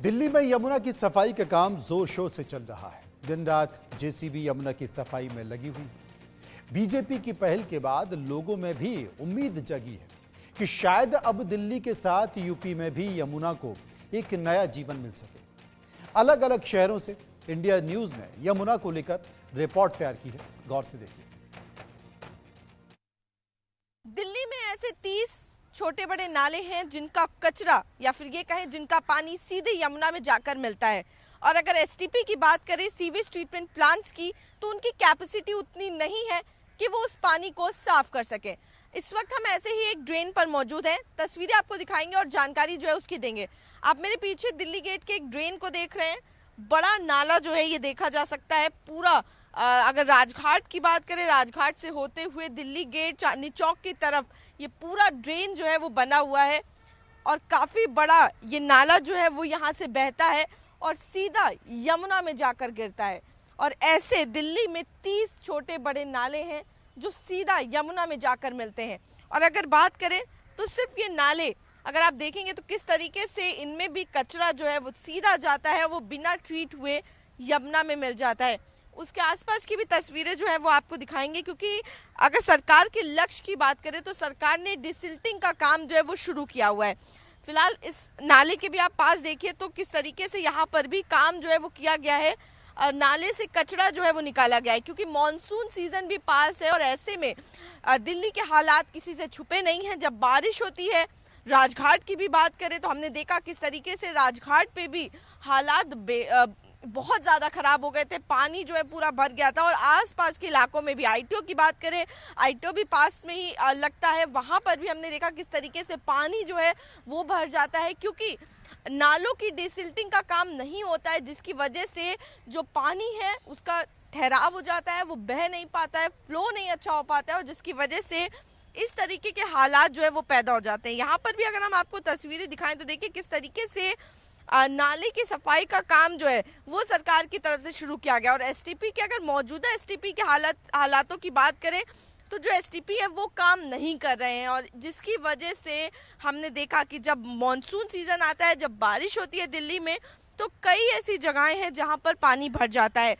दिल्ली में यमुना की सफाई का काम जोर शोर से चल रहा है। दिन रात जेसीबी यमुना की सफाई में लगी हुई है। बीजेपी की पहल के बाद लोगों में भी उम्मीद जगी है कि शायद अब दिल्ली के साथ यूपी में भी यमुना को एक नया जीवन मिल सके। अलग अलग शहरों से इंडिया न्यूज ने यमुना को लेकर रिपोर्ट तैयार की है। गौर से देखिए। दिल्ली में ऐसे 30 छोटे बड़े नाले हैं जिनका कचरा या फिर ये कहें जिनका पानी सीधे यमुना में जाकर मिलता है। और अगर एसटीपी की बात करें, सीवेज ट्रीटमेंट प्लांट्स की, तो उनकी कैपेसिटी उतनी नहीं है कि वो उस पानी को साफ कर सके। इस वक्त हम ऐसे ही एक ड्रेन पर मौजूद हैं। तस्वीरें आपको दिखाएंगे और जानकारी जो है उसकी देंगे। आप मेरे पीछे दिल्ली गेट के एक ड्रेन को देख रहे हैं। बड़ा नाला जो है ये देखा जा सकता है पूरा। अगर राजघाट की बात करें, राजघाट से होते हुए दिल्ली गेट चांदनी चौक की तरफ ये पूरा ड्रेन जो है वो बना हुआ है और काफ़ी बड़ा ये नाला जो है वो यहाँ से बहता है और सीधा यमुना में जाकर गिरता है। और ऐसे दिल्ली में 30 छोटे बड़े नाले हैं जो सीधा यमुना में जाकर मिलते हैं। और अगर बात करें तो सिर्फ ये नाले अगर आप देखेंगे तो किस तरीके से इनमें भी कचरा जो है वो सीधा जाता है, वो बिना ट्रीट हुए यमुना में मिल जाता है। उसके आसपास की भी तस्वीरें जो है वो आपको दिखाएंगे, क्योंकि अगर सरकार के लक्ष्य की बात करें तो सरकार ने डिसिल्टिंग का काम जो है वो शुरू किया हुआ है। फिलहाल इस नाले के भी आप पास देखिए तो किस तरीके से यहाँ पर भी काम जो है वो किया गया है। नाले से कचरा जो है वो निकाला गया है, क्योंकि मॉनसून सीजन भी पास है और ऐसे में दिल्ली के हालात किसी से छुपे नहीं हैं। जब बारिश होती है, राजघाट की भी बात करें तो हमने देखा किस तरीके से राजघाट पे भी हालात बहुत ज़्यादा ख़राब हो गए थे। पानी जो है पूरा भर गया था और आसपास के इलाकों में भी, आईटीओ की बात करें, आईटीओ भी पास में ही लगता है, वहाँ पर भी हमने देखा किस तरीके से पानी जो है वो भर जाता है, क्योंकि नालों की डिसिल्टिंग का काम नहीं होता है, जिसकी वजह से जो पानी है उसका ठहराव हो जाता है, वो बह नहीं पाता है, फ्लो नहीं अच्छा हो पाता है और जिसकी वजह से इस तरीके के हालात जो है वो पैदा हो जाते हैं। यहाँ पर भी अगर हम आपको तस्वीरें दिखाएं तो देखिए किस तरीके से नाले की सफाई का काम जो है वो सरकार की तरफ से शुरू किया गया। और एसटीपी के अगर मौजूदा एसटीपी के हालातों की बात करें तो जो एसटीपी है वो काम नहीं कर रहे हैं और जिसकी वजह से हमने देखा कि जब मॉनसून सीजन आता है, जब बारिश होती है दिल्ली में, तो कई ऐसी जगहें हैं जहां पर पानी भर जाता है।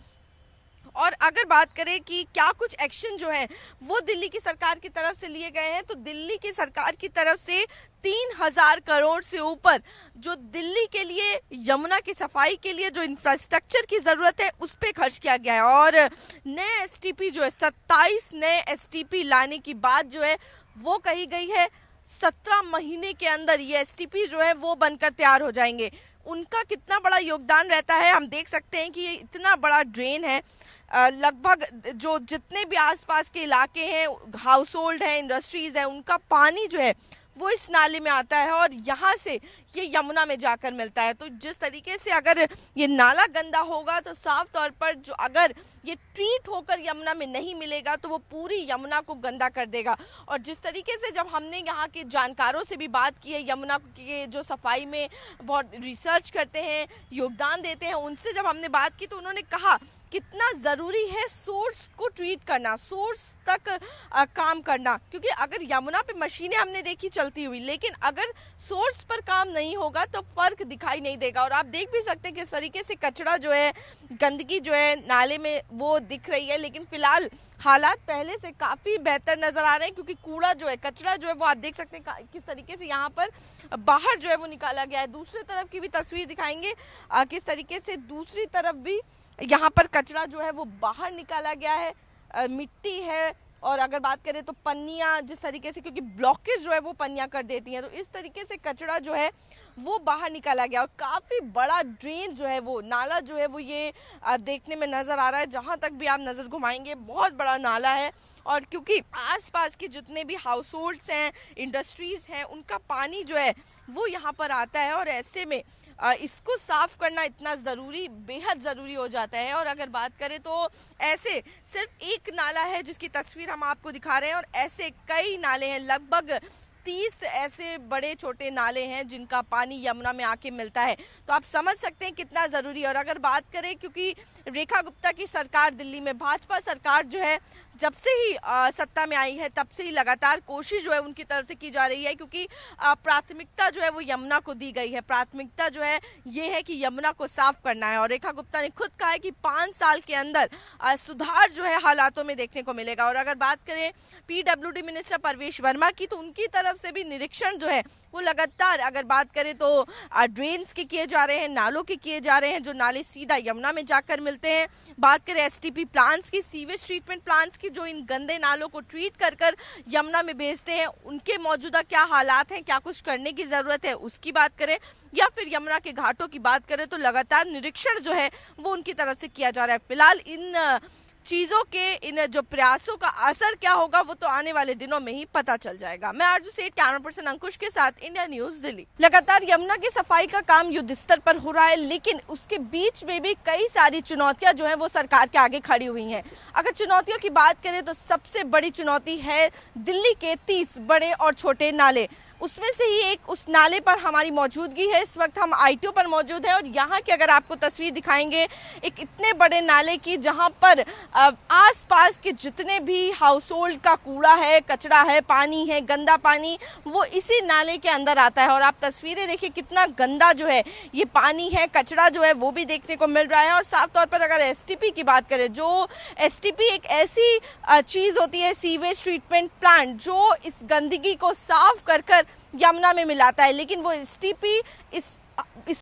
और अगर बात करें कि क्या कुछ एक्शन जो है वो दिल्ली की सरकार की तरफ से लिए गए हैं, तो दिल्ली की सरकार की तरफ से 3000 करोड़ से ऊपर जो दिल्ली के लिए यमुना की सफाई के लिए जो इंफ्रास्ट्रक्चर की ज़रूरत है उस पर खर्च किया गया है। और नए एसटीपी जो है 27 नए एसटीपी लाने की बात जो है वो कही गई है। 17 महीने के अंदर ये एसटीपी जो है वो बनकर तैयार हो जाएंगे। उनका कितना बड़ा योगदान रहता है हम देख सकते हैं कि ये इतना बड़ा ड्रेन है। लगभग जो जितने भी आसपास के इलाके हैं, हाउस होल्ड हैं, इंडस्ट्रीज़ हैं, उनका पानी जो है वो इस नाले में आता है और यहाँ से ये यमुना में जाकर मिलता है। तो जिस तरीके से अगर ये नाला गंदा होगा तो साफ तौर पर जो अगर ये ट्रीट होकर यमुना में नहीं मिलेगा तो वो पूरी यमुना को गंदा कर देगा। और जिस तरीके से जब हमने यहाँ के जानकारों से भी बात की है, यमुना के जो सफाई में बहुत रिसर्च करते हैं, योगदान देते हैं, उनसे जब हमने बात की तो उन्होंने कहा कितना ज़रूरी है सोर्स को ट्रीट करना, सोर्स तक काम करना, क्योंकि अगर यमुना पे मशीनें हमने देखी चलती हुई, लेकिन अगर सोर्स पर काम नहीं होगा तो फ़र्क दिखाई नहीं देगा। और आप देख भी सकते हैं किस तरीके से कचरा जो है, गंदगी जो है नाले में वो दिख रही है। लेकिन फ़िलहाल हालात पहले से काफ़ी बेहतर नज़र आ रहे हैं, क्योंकि कूड़ा जो है, कचरा जो है वो आप देख सकते हैं किस तरीके से यहाँ पर बाहर जो है वो निकाला गया है। दूसरी तरफ की भी तस्वीर दिखाएंगे किस तरीके से दूसरी तरफ भी यहाँ पर कचरा जो है वो बाहर निकाला गया है। मिट्टी है और अगर बात करें तो पन्नियाँ जिस तरीके से, क्योंकि ब्लॉकेज जो है वो पन्नियाँ कर देती हैं, तो इस तरीके से कचरा जो है वो बाहर निकाला गया। और काफ़ी बड़ा ड्रेन जो है वो नाला जो है वो ये देखने में नज़र आ रहा है। जहाँ तक भी आप नज़र घुमाएंगे बहुत बड़ा नाला है और क्योंकि आसपास के जितने भी हाउस होल्ड्स हैं, इंडस्ट्रीज़ हैं, उनका पानी जो है वो यहाँ पर आता है और ऐसे में इसको साफ करना इतना ज़रूरी, बेहद ज़रूरी हो जाता है। और अगर बात करें तो ऐसे सिर्फ एक नाला है जिसकी तस्वीर हम आपको दिखा रहे हैं और ऐसे कई नाले हैं, लगभग 30 ऐसे बड़े छोटे नाले हैं जिनका पानी यमुना में आके मिलता है। तो आप समझ सकते हैं कितना ज़रूरी है। और अगर बात करें, क्योंकि रेखा गुप्ता की सरकार दिल्ली में, भाजपा सरकार जो है जब से ही सत्ता में आई है तब से ही लगातार कोशिश जो है उनकी तरफ से की जा रही है, क्योंकि प्राथमिकता जो है वो यमुना को दी गई है। प्राथमिकता जो है ये है कि यमुना को साफ करना है, और रेखा गुप्ता ने खुद कहा है कि 5 साल के अंदर सुधार जो है हालातों में देखने को मिलेगा। और अगर बात करें पीडब्ल्यूडी मिनिस्टर परवेश वर्मा की, तो उनकी तरफ से भी निरीक्षण जो है वो लगातार, अगर बात करें तो ड्रेन्स के किए जा रहे हैं, नालों के किए जा रहे हैं, जो नाले सीधा यमुना में जाकर मिलते हैं। बात करें एसटीपी प्लांट्स की, सीवेज ट्रीटमेंट प्लांट्स की, जो इन गंदे नालों को ट्रीट कर कर यमुना में भेजते हैं, उनके मौजूदा क्या हालात हैं, क्या कुछ करने की ज़रूरत है, उसकी बात करें, या फिर यमुना के घाटों की बात करें, तो लगातार निरीक्षण जो है वो उनकी तरफ से किया जा रहा है। फिलहाल इन चीज़ों के, इन जो प्रयासों का असर क्या होगा वो तो आने वाले दिनों में ही पता चल जाएगा। मैं आरजू सेठ, कैमरा पर्सन अंकुश के साथ, इंडिया न्यूज़ दिल्ली। लगातार यमुना की सफाई का काम युद्ध स्तर पर हो रहा है, लेकिन उसके बीच में भी कई सारी चुनौतियां जो हैं वो सरकार के आगे खड़ी हुई हैं। अगर चुनौतियों की बात करें तो सबसे बड़ी चुनौती है दिल्ली के 30 बड़े और छोटे नाले। उसमें से ही एक उस नाले पर हमारी मौजूदगी है। इस वक्त हम आईटीओ पर मौजूद हैं और यहाँ की अगर आपको तस्वीर दिखाएंगे एक इतने बड़े नाले की, जहाँ पर आसपास के जितने भी हाउस होल्ड का कूड़ा है, कचरा है, पानी है, गंदा पानी, वो इसी नाले के अंदर आता है। और आप तस्वीरें देखिए कितना गंदा जो है ये पानी है, कचरा जो है वो भी देखने को मिल रहा है। और साफ तौर पर अगर एसटीपी की बात करें, जो एसटीपी एक ऐसी चीज़ होती है, सीवेज ट्रीटमेंट प्लांट, जो इस गंदगी को साफ कर कर यमुना में मिलाता है, लेकिन वो एसटीपी इस